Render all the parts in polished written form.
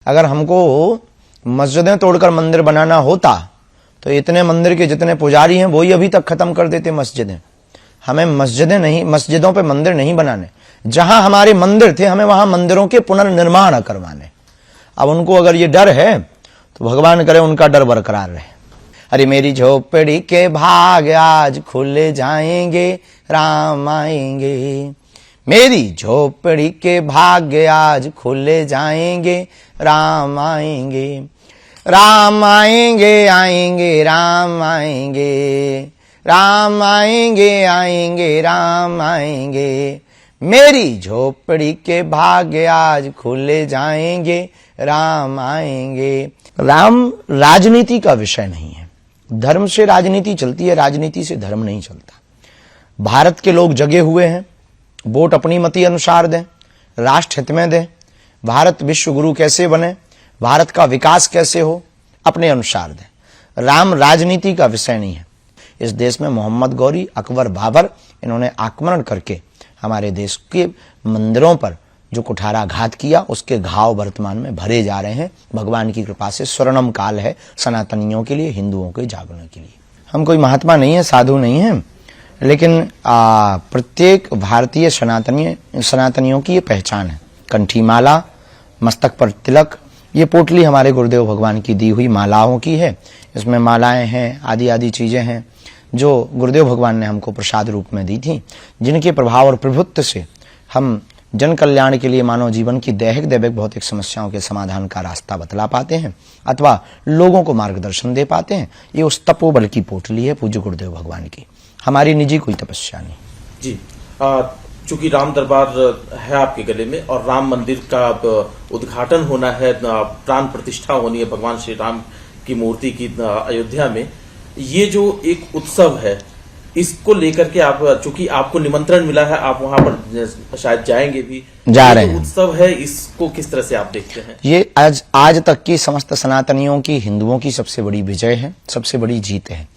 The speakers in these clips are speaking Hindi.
अगर हमको मस्जिदें तोड़कर मंदिर बनाना होता तो इतने मंदिर के जितने पुजारी हैं वही अभी तक खत्म कर देते मस्जिदें। हमें मस्जिदें नहीं, मस्जिदों पे मंदिर नहीं बनाने, जहां हमारे मंदिर थे हमें वहां मंदिरों के पुनर्निर्माण करवाने। अब उनको अगर ये डर है तो भगवान करे उनका डर बरकरार रहे। अरे मेरी झोपड़ी के भाग आज खुले जाएंगे, राम आएंगे। मेरी झोपड़ी के भाग्य आज खुले जाएंगे, राम आएंगे। राम आएंगे आएंगे राम आएंगे, राम आएंगे आएंगे राम आएंगे। मेरी झोपड़ी के भाग्य आज खुले जाएंगे, राम आएंगे। राम राजनीति का विषय नहीं है। धर्म से राजनीति चलती है, राजनीति से धर्म नहीं चलता। भारत के लोग जगे हुए हैं, वोट अपनी मति अनुसार दें, राष्ट्र हित में दें। भारत विश्व गुरु कैसे बने, भारत का विकास कैसे हो, अपने अनुसार दें। राम राजनीति का विषय नहीं है। इस देश में मोहम्मद गौरी, अकबर, बाबर, इन्होंने आक्रमण करके हमारे देश के मंदिरों पर जो कुठाराघात किया, उसके घाव वर्तमान में भरे जा रहे हैं। भगवान की कृपा से स्वर्णम काल है सनातनियों के लिए, हिंदुओं के जागरण के लिए। हम कोई महात्मा नहीं है, साधु नहीं है, लेकिन प्रत्येक भारतीय सनातनियों की ये पहचान है। कंठी माला, मस्तक पर तिलक, ये पोटली हमारे गुरुदेव भगवान की दी हुई मालाओं की है। इसमें मालाएं हैं, आदि आदि चीजें हैं जो गुरुदेव भगवान ने हमको प्रसाद रूप में दी थी, जिनके प्रभाव और प्रभुत्व से हम जन कल्याण के लिए मानव जीवन की दैहिक दैविक भौतिक समस्याओं के समाधान का रास्ता बतला पाते हैं अथवा लोगों को मार्गदर्शन दे पाते हैं। ये उस तपोबल की पोटली है पूज्य गुरुदेव भगवान की, हमारी निजी कोई तपस्या नहीं। जी, चूंकि राम दरबार है आपके गले में और राम मंदिर का उद्घाटन होना है, प्राण प्रतिष्ठा होनी है भगवान श्री राम की मूर्ति की अयोध्या में, ये जो एक उत्सव है इसको लेकर के आप, चूंकि आपको निमंत्रण मिला है, आप वहां पर शायद जाएंगे भी, जा रहे हैं। उत्सव है, इसको किस तरह से आप देखते हैं? ये आज तक की समस्त सनातनियों की, हिंदुओं की सबसे बड़ी विजय है, सबसे बड़ी जीत है।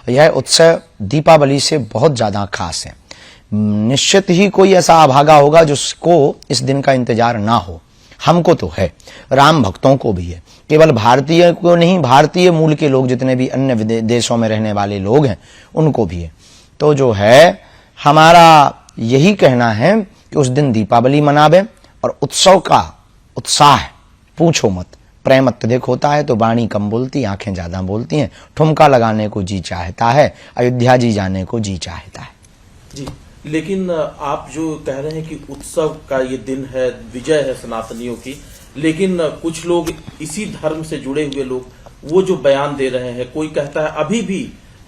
यह उत्सव दीपावली से बहुत ज्यादा खास है। निश्चित ही कोई ऐसा अभागा होगा जिसको इस दिन का इंतजार ना हो। हमको तो है, राम भक्तों को भी है, केवल भारतीय को नहीं, भारतीय मूल के लोग जितने भी अन्य देशों में रहने वाले लोग हैं उनको भी है। तो जो है हमारा यही कहना है कि उस दिन दीपावली मनावे और उत्सव का उत्साह पूछो मत। प्रेम अत्यधिक होता है तो वाणी कम बोलती, आंखें ज्यादा बोलती हैं। ठुमका लगाने को जी चाहता है, अयोध्या जी जाने को जी चाहता है। जी, लेकिन आप जो कह रहे हैं कि उत्सव का ये दिन है, विजय है सनातनियों की, लेकिन कुछ लोग इसी धर्म से जुड़े हुए लोग वो जो बयान दे रहे हैं, कोई कहता है अभी भी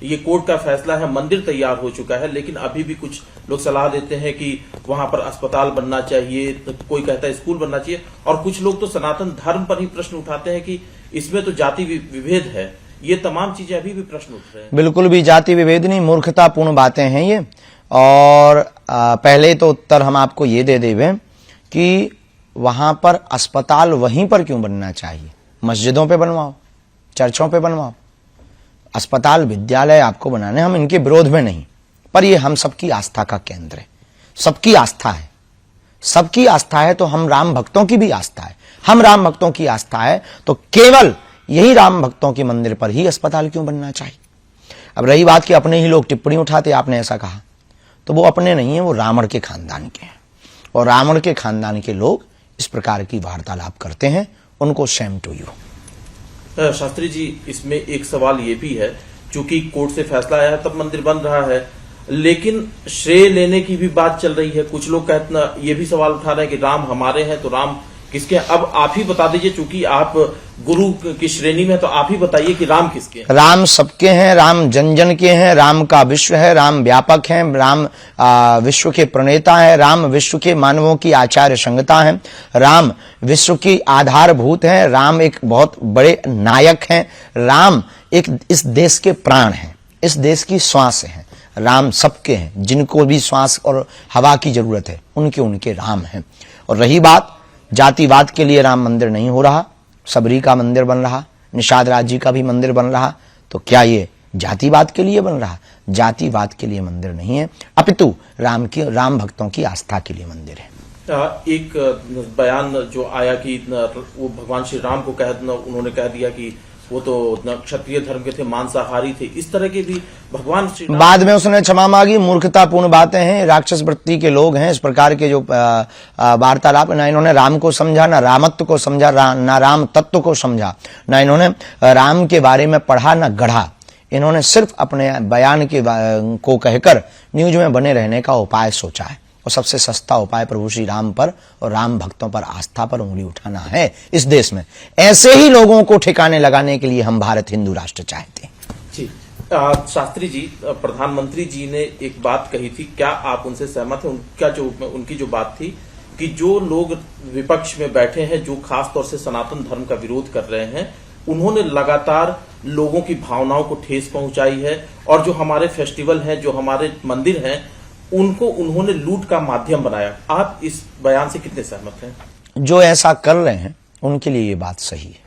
ये कोर्ट का फैसला है, मंदिर तैयार हो चुका है, लेकिन अभी भी कुछ लोग सलाह देते हैं कि वहां पर अस्पताल बनना चाहिए, तो कोई कहता है स्कूल बनना चाहिए, और कुछ लोग तो सनातन धर्म पर ही प्रश्न उठाते हैं कि इसमें तो जाति विभेद है। ये तमाम चीजें अभी भी प्रश्न उठ रहे हैं। बिल्कुल भी जाति विभेद नहीं, मूर्खतापूर्ण बातें हैं ये। और पहले तो उत्तर हम आपको ये दे देवे कि वहां पर अस्पताल वहीं पर क्यों बनना चाहिए? मस्जिदों पे बनवाओ, चर्चों पे बनवाओ। अस्पताल, विद्यालय आपको बनाने, हम इनके विरोध में नहीं, पर ये हम सबकी आस्था का केंद्र है। सबकी आस्था है, सबकी आस्था है तो हम राम भक्तों की भी आस्था है। हम राम भक्तों की आस्था है तो केवल यही राम भक्तों के मंदिर पर ही अस्पताल क्यों बनना चाहिए? अब रही बात कि अपने ही लोग टिप्पणी उठाते, आपने ऐसा कहा, तो वो अपने नहीं है, वो रावण के खानदान के हैं। और रावण के खानदान के लोग इस प्रकार की वार्तालाप करते हैं, उनको Shem to you. Shastri ji, इसमें एक सवाल ये भी है, चूंकि कोर्ट से फैसला आया है तब मंदिर बन रहा है, लेकिन श्रेय लेने की भी बात चल रही है। कुछ लोग कहते, ये भी सवाल उठा रहे हैं कि राम हमारे हैं तो राम किसके? अब आप ही बता दीजिए, चूंकि आप गुरु की श्रेणी में, तो आप ही बताइए कि राम किसके हैं? राम सबके हैं, राम जन जन के हैं, राम का विश्व है, राम व्यापक है, राम विश्व के प्रणेता है, राम विश्व के मानवों की आचार्य संगता है, राम विश्व की आधारभूत है, राम एक बहुत बड़े नायक हैं, राम एक इस देश के प्राण हैं, इस देश की श्वास है। राम सबके हैं, जिनको भी श्वास और हवा की जरूरत है उनके उनके राम हैं। और रही बात जातिवाद के लिए राम मंदिर नहीं हो रहा, सबरी का मंदिर बन रहा, निषाद राज जी का भी मंदिर बन रहा, तो क्या ये जातिवाद के लिए बन रहा? जातिवाद के लिए मंदिर नहीं है, अपितु राम भक्तों की आस्था के लिए मंदिर है। एक बयान जो आया कि वो भगवान श्री राम को उन्होंने कह दिया कि वो तो क्षत्रिय धर्म के थे, मांसाहारी थे, इस तरह के भी भगवान श्री राम। बाद में उसने क्षमा मांगी। मूर्खतापूर्ण बातें हैं, राक्षस वृत्ति के लोग हैं। इस प्रकार के जो वार्तालाप, ना इन्होंने राम को समझा, ना रामत्व को समझा, ना राम तत्व को समझा, ना इन्होंने राम के बारे में पढ़ा, ना गढ़ा। इन्होंने सिर्फ अपने बयान को कहकर न्यूज में बने रहने का उपाय सोचा है, और सबसे सस्ता उपाय प्रभु श्री राम पर और राम भक्तों पर आस्था पर उंगली उठाना है इस देश में। ऐसे ही लोगों को ठिकाने लगाने के लिए हम भारत हिंदू राष्ट्र चाहते हैं। जी शास्त्री जी, प्रधानमंत्री जी ने एक बात कही थी, क्या आप उनसे सहमत हैं? उनकी जो बात थी कि जो लोग विपक्ष में बैठे हैं, जो खास तौर से सनातन धर्म का विरोध कर रहे हैं, उन्होंने लगातार लोगों की भावनाओं को ठेस पहुंचाई है, और जो हमारे फेस्टिवल हैं, जो हमारे मंदिर हैं, उनको उन्होंने लूट का माध्यम बनाया। आप इस बयान से कितने सहमत हैं? जो ऐसा कर रहे हैं उनके लिए ये बात सही है।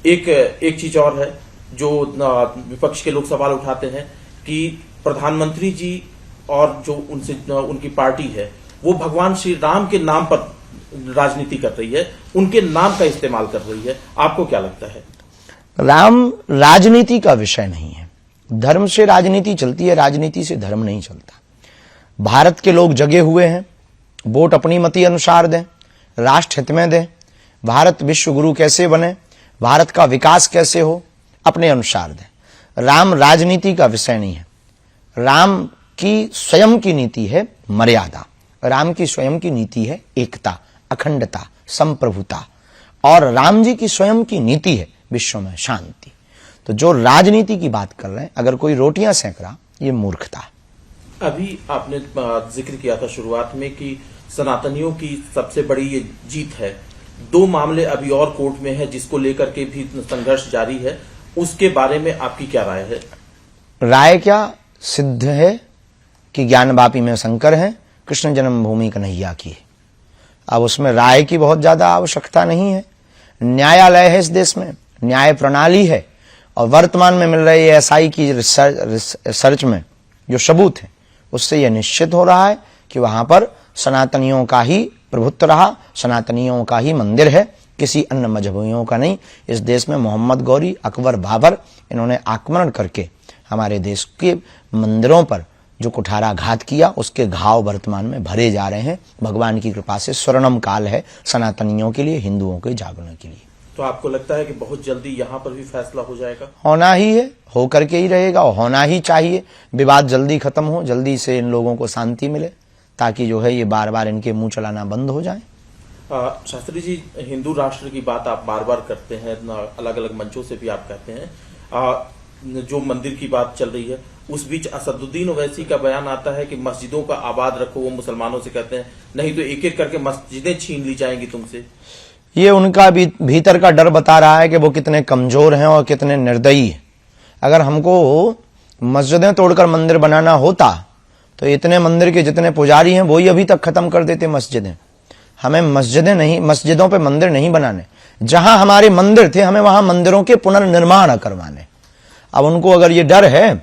एक चीज और है जो विपक्ष के लोग सवाल उठाते हैं कि प्रधानमंत्री जी और जो उनकी पार्टी है, वो भगवान श्री राम के नाम पर राजनीति कर रही है, उनके नाम का इस्तेमाल कर रही है। आपको क्या लगता है? राम राजनीति का विषय नहीं है। धर्म से राजनीति चलती है, राजनीति से धर्म नहीं चलता। भारत के लोग जगे हुए हैं, वोट अपनी मति अनुसार दें, राष्ट्र हित में दें, भारत विश्व गुरु कैसे बने, भारत का विकास कैसे हो, अपने अनुसार दें। राम राजनीति का विषय नहीं है। राम की स्वयं की नीति है मर्यादा, राम की स्वयं की नीति है एकता, अखंडता, संप्रभुता, और राम जी की स्वयं की नीति है विश्व में शांति। तो जो राजनीति की बात कर रहे हैं, अगर कोई रोटियां सेंक रहा, ये मूर्खता। अभी आपने जिक्र किया था शुरुआत में कि सनातनियों की सबसे बड़ी ये जीत है। 2 मामले अभी और कोर्ट में है जिसको लेकर के भी संघर्ष जारी है, उसके बारे में आपकी क्या राय है? राय क्या, सिद्ध है कि ज्ञानवापी में शंकर है, कृष्ण जन्मभूमि कन्हैया की है। अब उसमें राय की बहुत ज्यादा आवश्यकता नहीं है। न्यायालय है इस देश में, न्याय प्रणाली है, और वर्तमान में मिल रही एसआई की रिसर्च में जो सबूत है, उससे यह निश्चित हो रहा है कि वहां पर सनातनियों का ही प्रभुत्व रहा, सनातनियों का ही मंदिर है, किसी अन्य मजहबियों का नहीं। इस देश में मोहम्मद गौरी, अकबर, बाबर, इन्होंने आक्रमण करके हमारे देश के मंदिरों पर जो कुठाराघात किया, उसके घाव वर्तमान में भरे जा रहे हैं। भगवान की कृपा से स्वर्णम काल है सनातनियों के लिए, हिंदुओं के जागरण के लिए। तो आपको लगता है कि बहुत जल्दी यहाँ पर भी फैसला हो जाएगा? होना ही है, होकर के ही रहेगा, और होना ही चाहिए। विवाद जल्दी खत्म हो, जल्दी से इन लोगों को शांति मिले, ताकि जो है ये बार बार इनके मुंह चलाना बंद हो जाए। शास्त्री जी, हिंदू राष्ट्र की बात आप बार बार करते हैं, अलग अलग मंचों से भी आप कहते हैं। जो मंदिर की बात चल रही है, उस बीच असदुद्दीन ओवैसी का बयान आता है कि मस्जिदों का आबाद रखो। वो मुसलमानों से कहते हैं नहीं तो एक एक करके मस्जिदें छीन ली जाएंगी तुमसे। ये उनका भी भीतर का डर बता रहा है कि वो कितने कमजोर हैं और कितने निर्दयी हैं। अगर हमको मस्जिदें तोड़कर मंदिर बनाना होता तो इतने मंदिर के जितने पुजारी हैं वही अभी तक खत्म कर देते मस्जिदें। हमें मस्जिदों पे मंदिर नहीं बनाने। जहां हमारे मंदिर थे हमें वहां मंदिरों के पुनर्निर्माण करवाने। अब उनको अगर ये डर है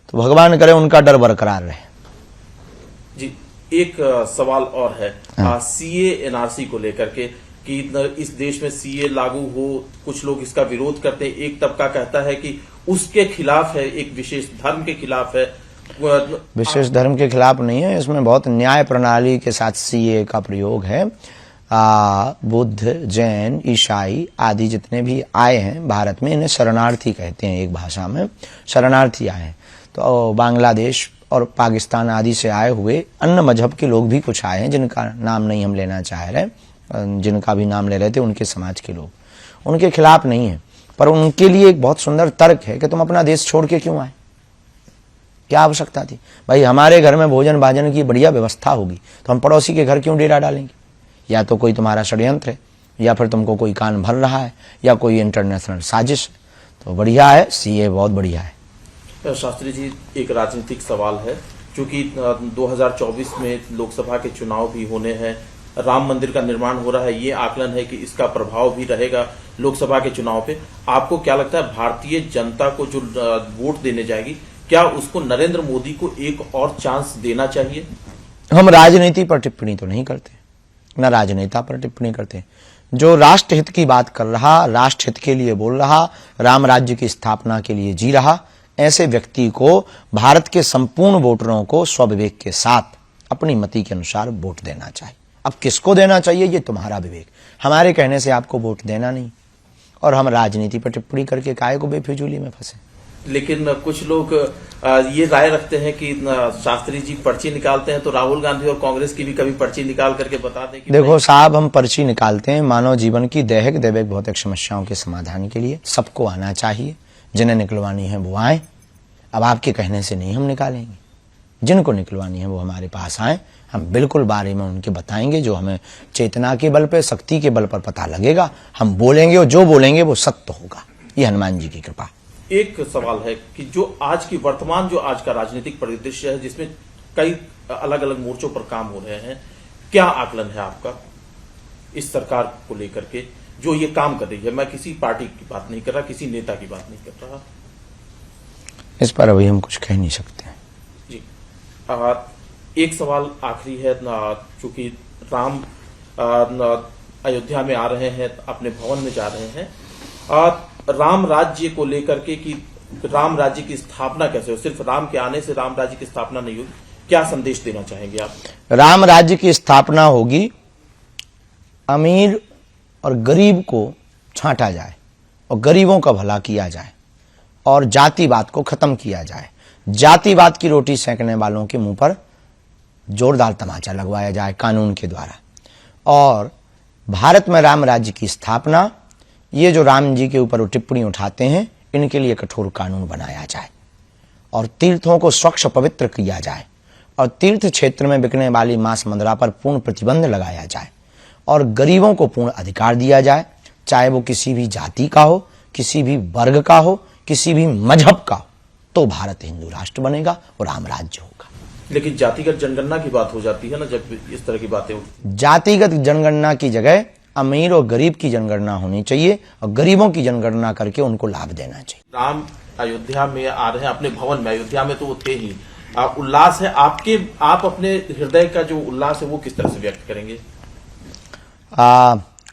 तो भगवान करे उनका डर बरकरार रहे। जी, एक सवाल और है सीए एनआरसी को लेकर के कि इस देश में सीए लागू हो, कुछ लोग इसका विरोध करते हैं। एक तबका कहता है कि उसके खिलाफ है, एक विशेष धर्म के खिलाफ है। विशेष धर्म के खिलाफ नहीं है, इसमें बहुत न्याय प्रणाली के साथ सीए का प्रयोग है। बुद्ध, जैन, ईसाई आदि जितने भी आए हैं भारत में, इन्हें शरणार्थी कहते हैं। एक भाषा में शरणार्थी आए हैं। तो बांग्लादेश और पाकिस्तान आदि से आए हुए अन्य मजहब के लोग भी कुछ आए हैं, जिनका नाम नहीं हम लेना चाह रहे, जिनका भी नाम ले रहे थे उनके समाज के लोग, उनके खिलाफ नहीं है। पर उनके लिए एक बहुत सुंदर तर्क है कि तुम अपना देश छोड़ के क्यों आए, क्या आवश्यकता थी? भाई हमारे घर में भोजन भाजन की बढ़िया व्यवस्था होगी तो हम पड़ोसी के घर क्यों डेरा डालेंगे? या तो कोई तुम्हारा षड्यंत्र है, या फिर तुमको कोई कान भर रहा है, या कोई इंटरनेशनल साजिश है। तो बढ़िया है, सीए बहुत बढ़िया है। शास्त्री जी, एक राजनीतिक सवाल है, क्योंकि 2024 में लोकसभा के चुनाव भी होने हैं, राम मंदिर का निर्माण हो रहा है, ये आकलन है कि इसका प्रभाव भी रहेगा लोकसभा के चुनाव पे। आपको क्या लगता है भारतीय जनता को जो वोट देने जाएगी, क्या उसको नरेंद्र मोदी को एक और चांस देना चाहिए? हम राजनीति पर टिप्पणी तो नहीं करते, न राजनेता पर टिप्पणी करते। जो राष्ट्रहित की बात कर रहा, राष्ट्रहित के लिए बोल रहा, राम राज्य की स्थापना के लिए जी रहा, ऐसे व्यक्ति को भारत के संपूर्ण वोटरों को स्वविवेक के साथ अपनी मति के अनुसार वोट देना चाहिए। अब किसको देना चाहिए ये तुम्हारा विवेक, हमारे कहने से आपको वोट देना नहीं। और हम राजनीति पर टिप्पणी करके काहे को बेफिजूली में फंसे। लेकिन कुछ लोग ये राय रखते हैं कि शास्त्री जी पर्ची निकालते हैं तो राहुल गांधी और कांग्रेस की भी कभी पर्ची निकाल करके बता दें कि देखो साहब, हम पर्ची निकालते हैं मानव जीवन की दैहिक दैविक भौतिक समस्याओं के समाधान के लिए। सबको आना चाहिए, जिन्हें निकलवानी है वो आए। अब आपके कहने से नहीं हम निकालेंगे, जिनको निकलवानी है वो हमारे पास आए, हम बिल्कुल बारे में उनके बताएंगे। जो हमें चेतना के बल पे, शक्ति के बल पर पता लगेगा हम बोलेंगे, और जो बोलेंगे वो सत्य होगा। ये हनुमान जी की कृपा। एक सवाल है कि जो आज की वर्तमान जो आज का राजनीतिक परिदृश्य है जिसमें कई अलग अलग मोर्चों पर काम हो रहे हैं, क्या आकलन है आपका इस सरकार को लेकर के जो ये काम कर रही है? मैं किसी पार्टी की बात नहीं कर रहा, किसी नेता की बात नहीं कर रहा। इस पर अभी हम कुछ कह नहीं सकते जी। एक सवाल आखिरी है, चूंकि राम अयोध्या में आ रहे हैं, अपने भवन में जा रहे हैं, राम राज्य को लेकर के कि राम राज्य की स्थापना कैसे हो, सिर्फ राम के आने से राम राज्य की स्थापना नहीं होगी, क्या संदेश देना चाहेंगे आप? राम राज्य की स्थापना होगी, अमीर और गरीब को छांटा जाए और गरीबों का भला किया जाए और जातिवाद को खत्म किया जाए। जातिवाद की रोटी सेंकने वालों के मुंह पर जोरदार तमाचा लगवाया जाए कानून के द्वारा। और भारत में राम राज्य की स्थापना, ये जो राम जी के ऊपर टिप्पणी उठाते हैं, इनके लिए कठोर कानून बनाया जाए और तीर्थों को स्वच्छ पवित्र किया जाए और तीर्थ क्षेत्र में बिकने वाली मांस मंदरा पर पूर्ण प्रतिबंध लगाया जाए और गरीबों को पूर्ण अधिकार दिया जाए, चाहे वो किसी भी जाति का हो, किसी भी वर्ग का हो, किसी भी मजहब का हो, तो भारत हिंदू राष्ट्र बनेगा और राम राज्य होगा। लेकिन जातिगत जनगणना की बात हो जाती है ना, जब इस तरह की बातें होती। जातिगत जनगणना की जगह अमीर और गरीब की जनगणना होनी चाहिए और गरीबों की जनगणना करके उनको लाभ देना चाहिए। राम अयोध्या में आ रहे हैं, अपने भवन में, अयोध्या में तो वो थे ही, उल्लास है आपके, आप अपने हृदय का जो उल्लास है वो किस तरह से व्यक्त करेंगे?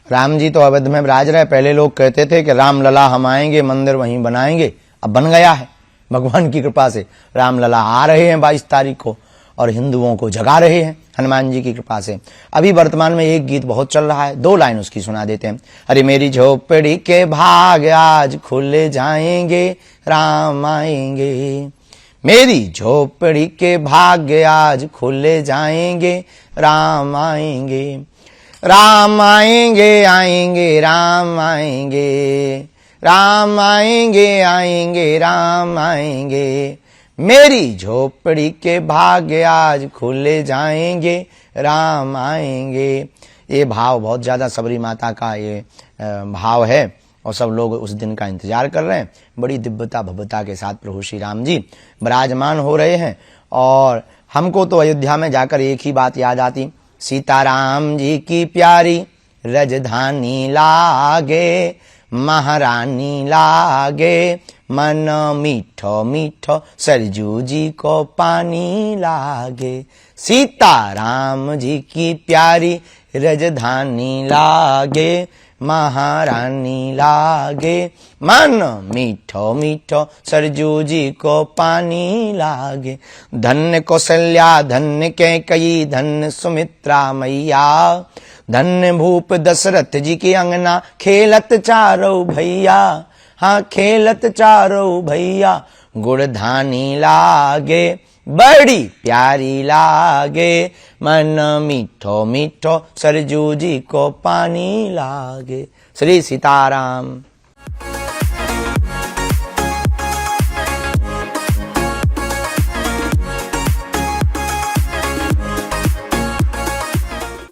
राम जी तो अवध में विराज रहे। पहले लोग कहते थे कि राम लला हम आएंगे, मंदिर वहीं बनाएंगे, अब बन गया है भगवान की कृपा से। राम लला आ रहे हैं 22 तारीख को और हिंदुओं को जगा रहे हैं हनुमान जी की कृपा से। अभी वर्तमान में एक गीत बहुत चल रहा है, 2 लाइन उसकी सुना देते हैं। अरे मेरी झोपड़ी के भाग आज खुले जाएंगे, राम आएंगे। मेरी झोपड़ी के भाग्य आज खुले जाएंगे, राम आएंगे। राम आएंगे आएंगे राम आएंगे, राम आएंगे आएंगे राम आएंगे। मेरी झोपड़ी के भाग्य आज खुले जाएंगे, राम आएंगे। ये भाव बहुत ज्यादा सबरी माता का ये भाव है और सब लोग उस दिन का इंतजार कर रहे हैं। बड़ी दिव्यता भव्यता के साथ प्रभु श्री राम जी विराजमान हो रहे हैं। और हमको तो अयोध्या में जाकर एक ही बात याद आती, सीताराम जी की प्यारी राजधानी लागे, महारानी लागे, मन मीठो मीठो सरजू जी को पानी लागे। सीताराम जी की प्यारी राजधानी लागे, महारानी लागे, मन मीठो मीठो सरजू जी को पानी लागे। धन्य कौशल्या धन्य कैकेयी धन्य सुमित्रा मैया, धन्य भूप दशरथ जी की अंगना खेलत चारों भैया। हाँ खेलत चारों भैया, गुड़धानी लागे, बड़ी प्यारी लागे, मन मीठो मीठो सरजू जी को पानी लागे। श्री सीताराम।